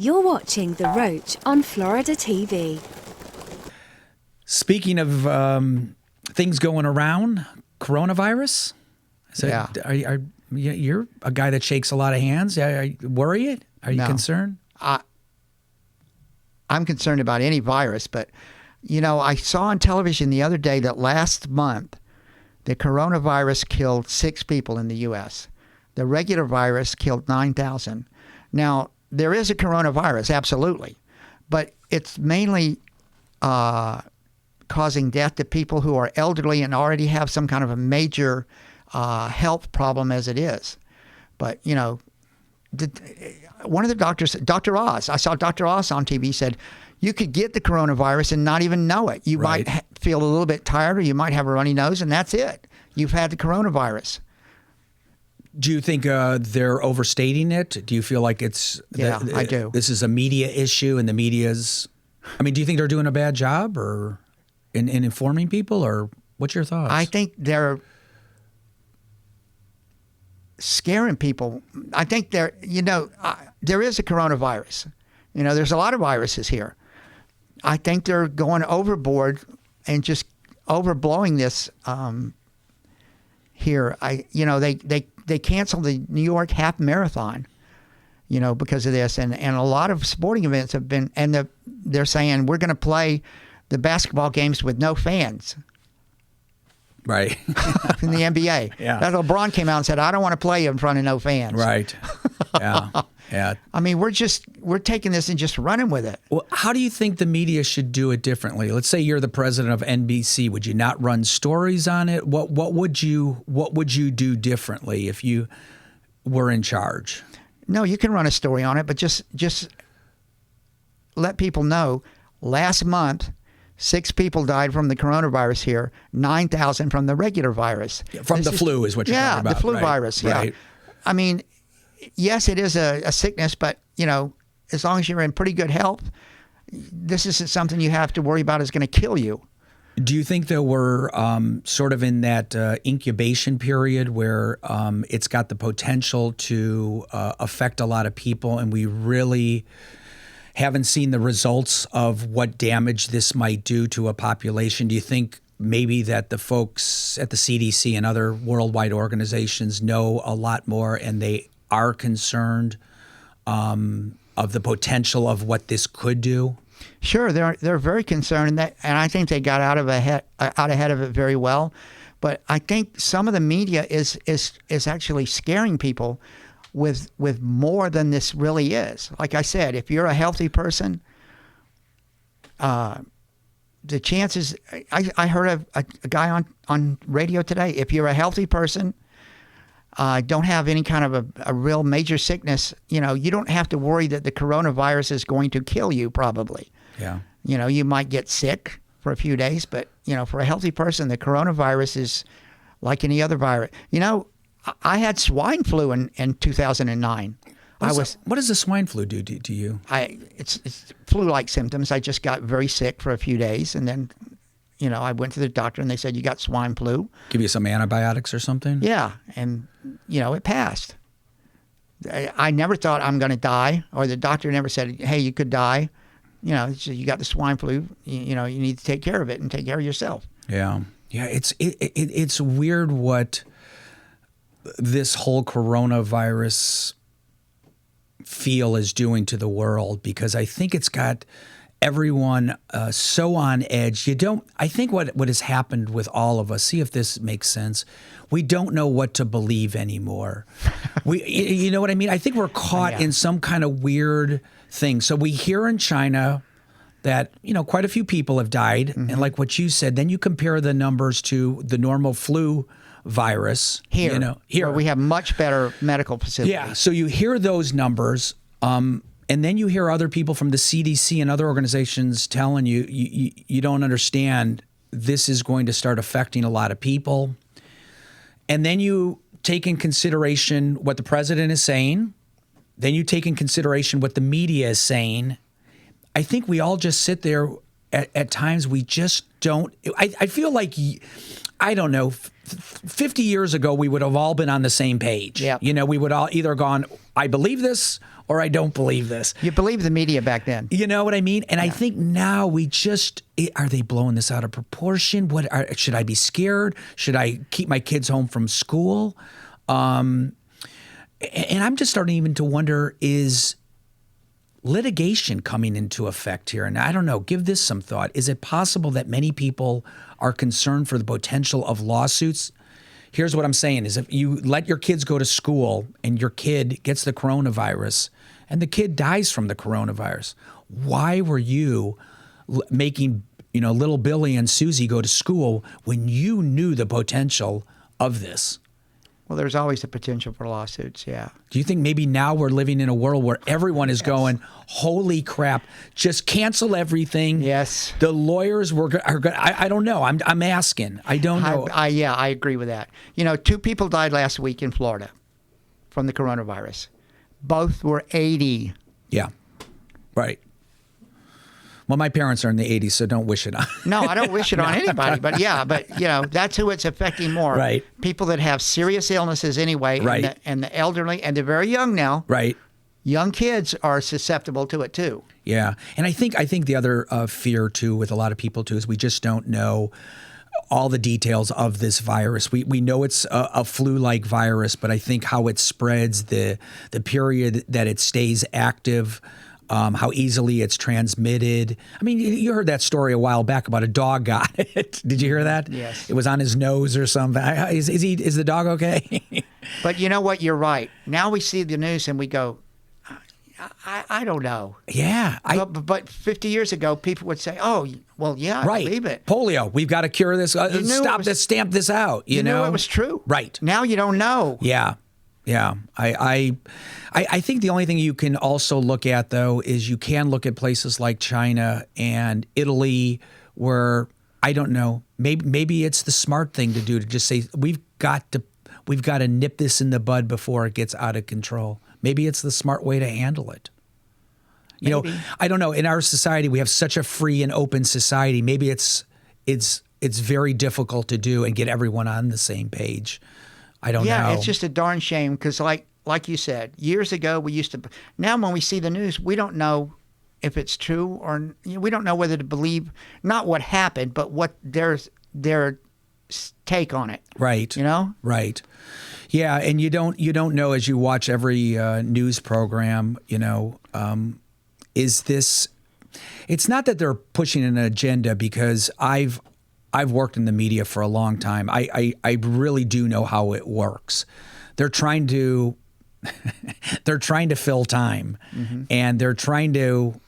You're watching The Roach on Florida TV. Speaking of things going around, coronavirus. You're a guy that shakes a lot of hands. Are you worried? Are you concerned? I'm concerned about any virus, but I saw on television the other day that last month the coronavirus killed 6 people in the U.S. The regular virus killed 9,000. Now, there is a coronavirus, absolutely, but it's mainly causing death to people who are elderly and already have some kind of a major health problem as it is. But, one of the doctors, Dr. Oz, I saw Dr. Oz on TV, said you could get the coronavirus and not even know it. You might feel a little bit tired, or you might have a runny nose, and that's it. You've had the coronavirus. Do you think they're overstating it? Do you feel like it's... I do. This is a media issue, and the media's... I mean, do you think they're doing a bad job or in informing people, or what's your thoughts? I think they're scaring people. I think there is a coronavirus. There's a lot of viruses here. I think they're going overboard and just overblowing this here. They canceled the New York half marathon, because of this, and a lot of sporting events have been, and they're saying we're going to play the basketball games with no fans. Right. In the NBA. Yeah. That LeBron came out and said, I don't want to play in front of no fans. Right. Yeah. Yeah. I mean, we're taking this and just running with it. Well, how do you think the media should do it differently? Let's say you're the president of NBC. Would you not run stories on it? What would you do differently if you were in charge? No, you can run a story on it, but just let people know last month 6 people died from the coronavirus here, 9,000 from the regular virus. From the flu is what you're talking about. Yeah, the flu virus, yeah. Right. I mean, yes, it is a sickness, but, as long as you're in pretty good health, this isn't something you have to worry about is going to kill you. Do you think that we're sort of in that incubation period where it's got the potential to affect a lot of people, and we really haven't seen the results of what damage this might do to a population? Do you think maybe that the folks at the CDC and other worldwide organizations know a lot more, and they are concerned of the potential of what this could do? Sure, they're very concerned, and I think they got out ahead of it very well. But I think some of the media is actually scaring people with more than this really is. Like I said, if you're a healthy person, the chances... I heard a guy on radio today, if you're a healthy person, don't have any kind of a real major sickness, you don't have to worry that the coronavirus is going to kill you, probably. Yeah. You might get sick for a few days, but, for a healthy person, the coronavirus is like any other virus. I had swine flu in 2009. What does the swine flu do to you? It's flu-like symptoms. I just got very sick for a few days, and then, I went to the doctor, and they said, you got swine flu. Give you some antibiotics or something? Yeah, and, it passed. I never thought I'm going to die, or the doctor never said, hey, you could die. So you got the swine flu. You need to take care of it and take care of yourself. Yeah. Yeah, it's weird what this whole coronavirus feel is doing to the world, because I think it's got everyone so on edge. I think what has happened with all of us, see if this makes sense, we don't know what to believe anymore. You know what I mean? I think we're caught in some kind of weird thing. So we hear in China that, quite a few people have died. Mm-hmm. And like what you said, then you compare the numbers to the normal flu virus. Here where we have much better medical facilities. Yeah, so you hear those numbers, and then you hear other people from the CDC and other organizations telling you don't understand, this is going to start affecting a lot of people. And then you take in consideration what the president is saying. Then you take in consideration what the media is saying. I think we all just sit there at times. We just don't. I feel like I don't know, 50 years ago, we would have all been on the same page. Yeah. You know, we would all either gone, I believe this or I don't believe this. You believe the media back then. You know what I mean? And I think now we just, are they blowing this out of proportion? Should I be scared? Should I keep my kids home from school? And I'm just starting even to wonder, is litigation coming into effect here? And I don't know, give this some thought. Is it possible that many people are concerned for the potential of lawsuits? Here's what I'm saying is if you let your kids go to school and your kid gets the coronavirus and the kid dies from the coronavirus, why were you making, little Billy and Susie go to school when you knew the potential of this? Well, there's always the potential for lawsuits, yeah. Do you think maybe now we're living in a world where everyone is going, holy crap, just cancel everything? Yes. The lawyers are going. I don't know. I'm asking. I don't know. I agree with that. 2 people died last week in Florida from the coronavirus. Both were 80. Yeah. Right. Well, my parents are in the 80s, so don't wish it on. No, I don't wish it on anybody. But that's who it's affecting more. Right. People that have serious illnesses anyway. Right. And the elderly, and they're very young now. Right. Young kids are susceptible to it too. Yeah. And I think the other fear too with a lot of people too is we just don't know all the details of this virus. We know it's a flu-like virus, but I think how it spreads, the period that it stays active, how easily it's transmitted. I mean, you heard that story a while back about a dog got it. Did you hear that? Yes. It was on his nose or something. Is the dog okay? But you know what? You're right. Now we see the news and we go, I don't know. Yeah. But 50 years ago, people would say, oh, well, yeah, I believe it. Polio. We've got to cure this. Stamp this out. You know it was true. Right. Now you don't know. Yeah. Yeah. I think the only thing you can also look at, though, is you can look at places like China and Italy where, I don't know, maybe it's the smart thing to do to just say, we've got to nip this in the bud before it gets out of control. Maybe it's the smart way to handle it. I don't know. In our society, we have such a free and open society. Maybe it's very difficult to do and get everyone on the same page. I don't know. Yeah, it's just a darn shame because, like you said, years ago we used to. Now, when we see the news, we don't know if it's true or we don't know whether to believe not what happened, but what their take on it. Right. Right. Yeah, and you don't know as you watch every news program. Is this? It's not that they're pushing an agenda because I've worked in the media for a long time. I really do know how it works. They're trying to fill time, and they're trying to.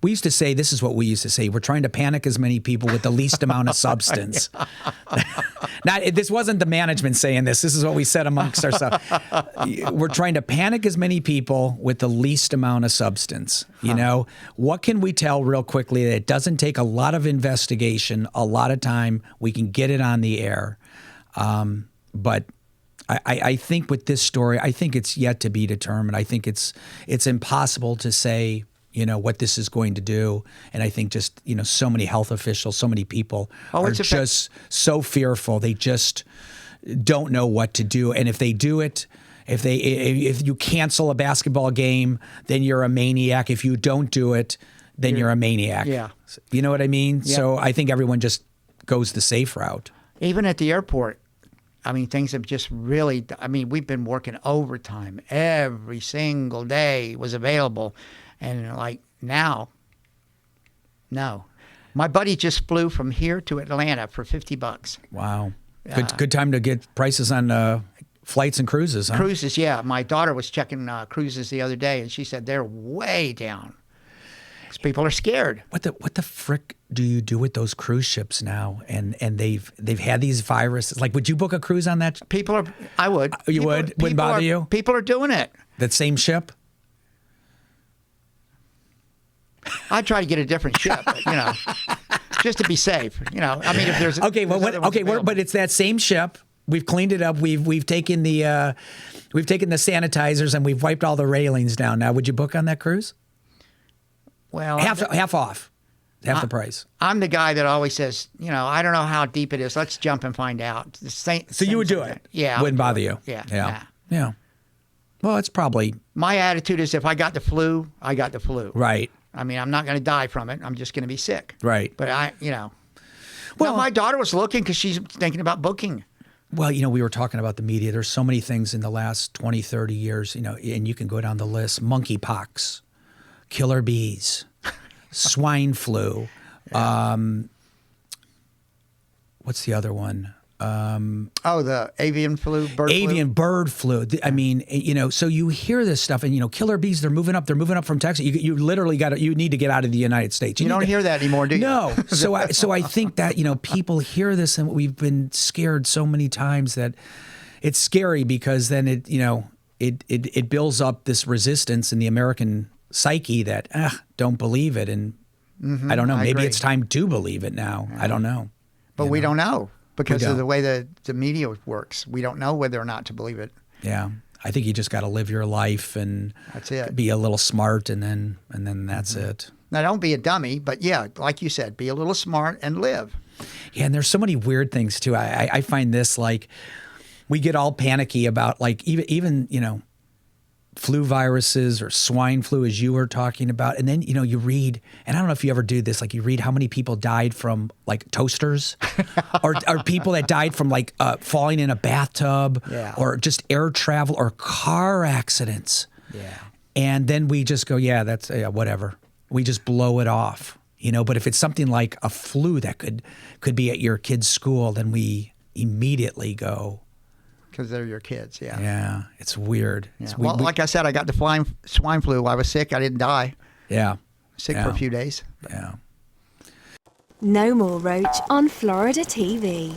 We used to say, this is what we used to say, we're trying to panic as many people with the least amount of substance. This wasn't the management saying this. This is what we said amongst ourselves. We're trying to panic as many people with the least amount of substance. What can we tell real quickly that it doesn't take a lot of investigation, a lot of time, we can get it on the air. But I think with this story, I think it's yet to be determined. I think it's impossible to say, what this is going to do. And I think just, so many health officials, so many people are just so fearful. They just don't know what to do. And if they do it, if you cancel a basketball game, then you're a maniac. If you don't do it, then you're a maniac. Yeah. You know what I mean? Yeah. So I think everyone just goes the safe route. Even at the airport, things have just really, we've been working overtime. Every single day was available. And now, no. My buddy just flew from here to Atlanta for $50. Wow. Good time to get prices on flights and cruises, huh? Cruises, yeah. My daughter was checking cruises the other day, and she said they're way down. Because people are scared. What the frick do you do with those cruise ships now? And they've had these viruses. Would you book a cruise on that? I would. You would? Wouldn't bother you? People are doing it. That same ship? I'd try to get a different ship, but, just to be safe. If there's but it's that same ship. We've cleaned it up. We've taken the sanitizers and we've wiped all the railings down. Now, would you book on that cruise? Well, half off. half the price. I'm the guy that always says, I don't know how deep it is. Let's jump and find out. So you would do it? Yeah. Wouldn't bother you? Yeah. Yeah. Well, it's probably... My attitude is if I got the flu, I got the flu. Right. I mean, I'm not going to die from it. I'm just going to be sick. Right. But Well, no, my daughter was looking because she's thinking about booking. Well, we were talking about the media. There's so many things in the last 20, 30 years, and you can go down the list. Monkeypox, killer bees, swine flu. What's the other one? The avian flu, bird flu. I mean, so you hear this stuff and, killer bees, they're moving up from Texas. You literally you need to get out of the United States. You don't hear that anymore, do you? No. So I think that, people hear this and we've been scared so many times that it's scary because then it builds up this resistance in the American psyche that, don't believe it. And I don't know, maybe agree. it's time to believe it now. I don't know. But we don't know. Because don't. of the way the media works. We don't know whether or not to believe it. Yeah. I think you just got to live your life and that's it. Be a little smart and then that's it. Now, don't be a dummy, but yeah, like you said, be a little smart and live. Yeah, and there's so many weird things too. I find this like we get all panicky about like even flu viruses or swine flu as you were talking about. And then, you read, and I don't know if you ever do this, like you read how many people died from like toasters or people that died from like falling in a bathtub or just air travel or car accidents. Yeah. And then we just go, that's whatever. We just blow it off, but if it's something like a flu that could be at your kid's school, then we immediately go, because they're your kids, yeah. Yeah, it's weird. Yeah. Like I said, I got the swine flu. I was sick. I didn't die. Yeah. Sick for a few days. Yeah. No more Roach on Florida TV.